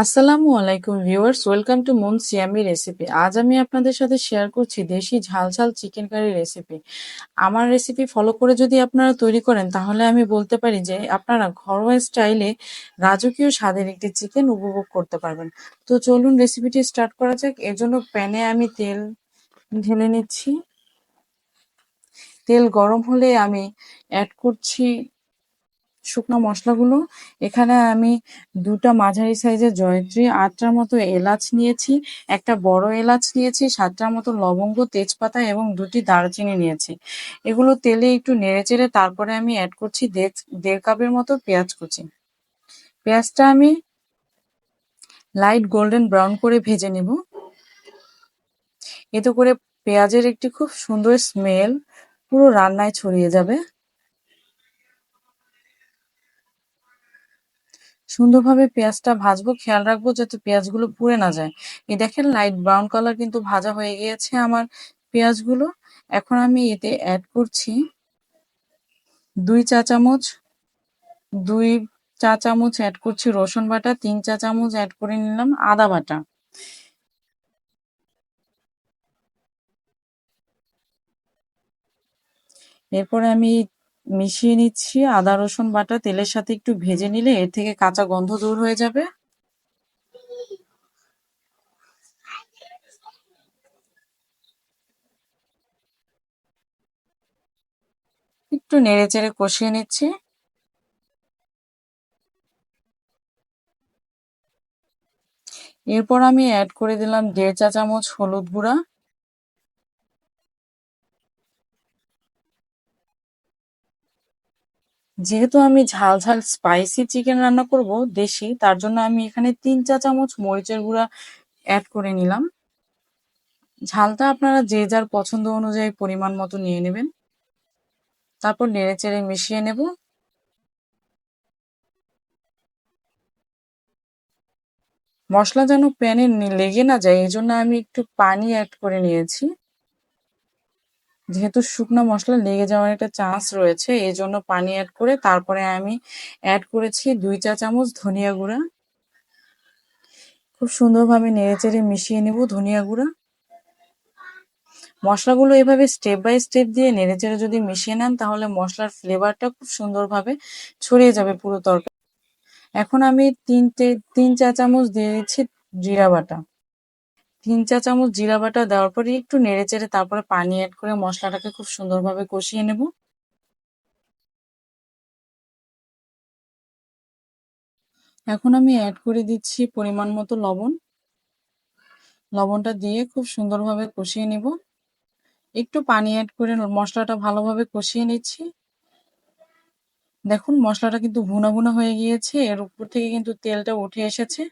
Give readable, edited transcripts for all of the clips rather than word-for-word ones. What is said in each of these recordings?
আসসালামু আলাইকুম viewers, welcome to Moon Siyami recipe. আজ আমি আপনাদের সাথে শেয়ার করছি দেশি ঝাল ঝাল চিকেন কারি রেসিপি। আমার রেসিপি ফলো করে যদি আপনারা তৈরি করেন তাহলে আমি বলতে পারি যে আপনারা ঘরোয়া স্টাইলে রাজকীয় স্বাদের একটি চিকেন উপভোগ করতে পারবেন। তো চলুন রেসিপিটি স্টার্ট করা যাক। এর জন্য প্যানে আমি তেল ঢেলে নিচ্ছি। তেল গরম হলে আমি অ্যাড করছি শুকনো মশলাগুলো। এখানে আমি 2টা মাঝারি সাইজের জয়িত্রী, 8টার মতো এলাচ নিয়েছি, একটা বড় এলাচ নিয়েছি, 7টার মতো লবঙ্গ, তেজপাতা এবং 2টি দারুচিনি নিয়েছি। এগুলো তেলে একটু নেড়েচেড়ে তারপরে আমি অ্যাড করছি দেড় কাপের মতো পেঁয়াজ কুচি। পেঁয়াজটা আমি লাইট গোল্ডেন ব্রাউন করে ভেজে নেব। এতে করে পেঁয়াজের একটি খুব সুন্দর স্মেল পুরো রান্নায় ছড়িয়ে যাবে। সুন্দরভাবে পেঁয়াজটা ভাজবো, খেয়াল রাখবো যাতে পেঁয়াজগুলো পুড়ে না যায়। এই দেখেন লাইট ব্রাউন কালার কিন্তু ভাজা হয়ে গিয়েছে আমার পেঁয়াজগুলো। এখন আমি এতে অ্যাড করছি 2 চা চামচ, 2 চা চামচ অ্যাড করছি রসুন বাটা, 3 চা চামচ অ্যাড করে নিলাম আদা বাটা। এরপরে আমি মিশিয়ে নিচ্ছি আদা রসুন বাটা। তেলের সাথে একটু ভেজে নিলে এর থেকে কাঁচা গন্ধ দূর হয়ে যাবে। একটু নেড়ে চেড়ে কষিয়ে নিচ্ছি। এরপর আমি অ্যাড করে দিলাম 1.5 চা চামচ হলুদ গুঁড়া। যেহেতু আমি ঝাল ঝাল স্পাইসি চিকেন রান্না করব দেশি, তার জন্য আমি এখানে 3 চা চামচ মরিচের গুঁড়া অ্যাড করে নিলাম। ঝালটা আপনারা যে যার পছন্দ অনুযায়ী পরিমাণ মতো নিয়ে নেবেন। তারপর নেড়ে চেড়ে মিশিয়ে নেব। মশলা যেন প্যানে লেগে না যায়, এই জন্য আমি একটু পানি অ্যাড করে নিয়েছি। যেহেতু শুকনো মশলা লেগে যাওয়ার একটা চান্স রয়েছে, এই জন্য পানি অ্যাড করে তারপরে আমি অ্যাড করেছি 2 চা চামচ ধনিয়া গুঁড়া। খুব সুন্দরভাবে নেড়ে চেড়ে মিশিয়ে নেব ধনিয়া গুঁড়া। মশলাগুলো এভাবে স্টেপ বাই স্টেপ দিয়ে নেড়েচেড়ে যদি মিশিয়ে নেন তাহলে মশলার ফ্লেভারটা খুব সুন্দরভাবে ছড়িয়ে যাবে পুরো তরকারি। এখন আমি 3 চা চামচ দিয়ে দিচ্ছি জিরা বাটা। 3 চা চামচ জিরা বাটা দেওয়ার পরে একটু নেড়েচেড়ে তারপরে পানি অ্যাড করে মশলাটাকে খুব সুন্দরভাবে কষিয়ে নেব। এখন আমি অ্যাড করে দিচ্ছি পরিমাণ মতো লবণ। লবণটা দিয়ে খুব সুন্দরভাবে কষিয়ে নেব। একটু পানি অ্যাড করে মশলাটা ভালোভাবে কষিয়ে নিচ্ছি। দেখুন মশলাটা কিন্তু ভুনা ভুনা হয়ে গিয়েছে, এর উপর থেকে কিন্তু তেলটা উঠে এসেছে।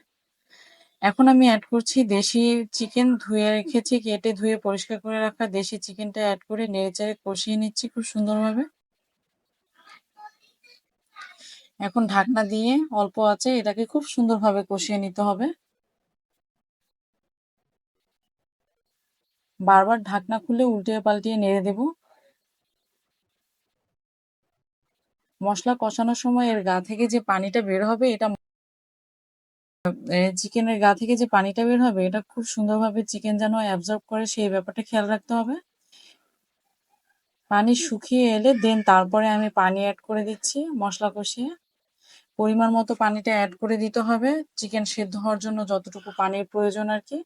এখন আমি অ্যাড করছি দেশি চিকেন, ধুয়ে রেখেছি, কেটে ধুয়ে পরিষ্কার করে রাখা দেশি চিকেনটা অ্যাড করে নেড়েচেড়ে কষিয়ে নিচ্ছি খুব সুন্দরভাবে। এখন ঢাকনা দিয়ে অল্প আঁচে এটাকে খুব সুন্দরভাবে কষিয়ে নিতে হবে। বারবার ঢাকনা খুলে উল্টিয়ে পাল্টিয়ে নেড়ে দেব। মশলা কষানোর সময় এর গা থেকে যে পানিটা বের হবে, এটা চিকেনের গা থেকে যে পানিটা বের হবে এটা খুব সুন্দরভাবে চিকেন যেন অ্যাবজর্ব করে সেই ব্যাপারটা খেয়াল রাখতে হবে। পানি শুকিয়ে এলে দেন তারপরে আমি পানি অ্যাড করে দিচ্ছি মশলা কষিয়ে। পরিমাণ মতো পানিটা অ্যাড করে দিতে হবে চিকেন সেদ্ধ হওয়ার জন্য যতটুকু পানির প্রয়োজন আর কি।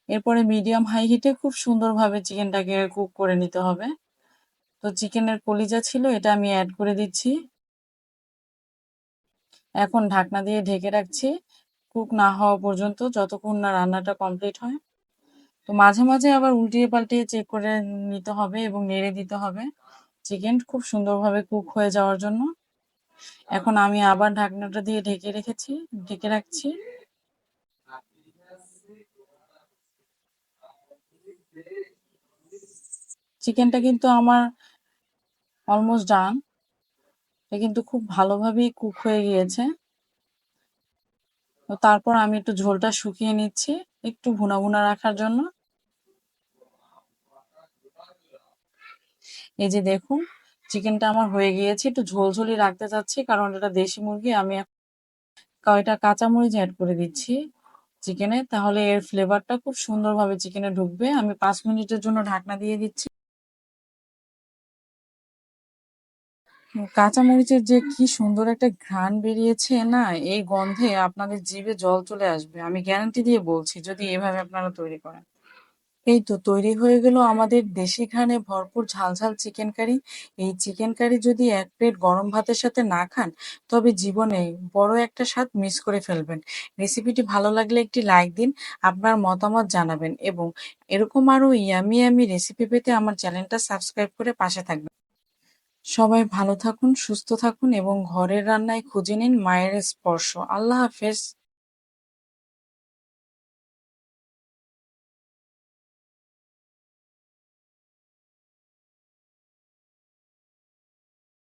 এরপরে মিডিয়াম হাই হিটে খুব সুন্দরভাবে চিকেনটাকে কুক করে নিতে হবে। তো চিকেনের কলিজা ছিল, এটা আমি অ্যাড করে দিচ্ছি। এখন ঢাকনা দিয়ে ঢেকে রাখছি কুক না হওয়া পর্যন্ত, যতক্ষণ না রান্নাটা কমপ্লিট হয়। তো মাঝে মাঝে আবার উল্টিয়ে পাল্টিয়ে চেক করে নিতে হবে এবং নেড়ে দিতে হবে চিকেন খুব সুন্দরভাবে কুক হয়ে যাওয়ার জন্য। এখন আমি আবার ঢাকনাটা দিয়ে ঢেকে রাখছি। চিকেনটা কিন্তু আমার অলমোস্ট ডান। এটা কিন্তু খুব ভালোভাবেই কুক হয়ে গিয়েছে। তো তারপর আমি একটু ঝোলটা শুকিয়ে নিচ্ছি একটু ভুনা ভুনা রাখার জন্য। এই যে দেখুন চিকেনটা আমার হয়ে গিয়েছে, একটু ঝোলঝোলি রাখতে চাচ্ছি কারণ এটা দেশি মুরগি। আমি কয়টা কাঁচামরিচ অ্যাড করে দিচ্ছি চিকেনে, তাহলে এর ফ্লেভারটা খুব সুন্দরভাবে চিকেনে ঢুকবে। আমি 5 মিনিটের জন্য ঢাকনা দিয়ে দিচ্ছি। কাঁচামরিচের যে কি সুন্দর একটা ঘ্রাণ বেরিয়েছে না, এই গন্ধে আপনাদের জিভে জল চলে আসবে, আমি গ্যারান্টি দিয়ে বলছি, যদি এভাবে আপনারা তৈরি করেন। এই তো তৈরি হয়ে গেল আমাদের দেশি ঘ্রাণে ভরপুর ঝালঝাল চিকেন কারি। এই চিকেন কারি যদি এক প্লেট গরম ভাতের সাথে না খান, তবে জীবনে বড় একটা স্বাদ মিস করে ফেলবেন। রেসিপিটি ভালো লাগলে একটি লাইক দিন, আপনার মতামত জানাবেন এবং এরকম আরো ইয়ামি ইয়ামি রেসিপি পেতে আমার চ্যানেলটা সাবস্ক্রাইব করে পাশে থাকবেন। সবাই ভালো থাকুন, সুস্থ থাকুন এবং ঘরের রান্নায় খুঁজে নিন মায়ের স্পর্শ। আল্লাহ হাফেজ।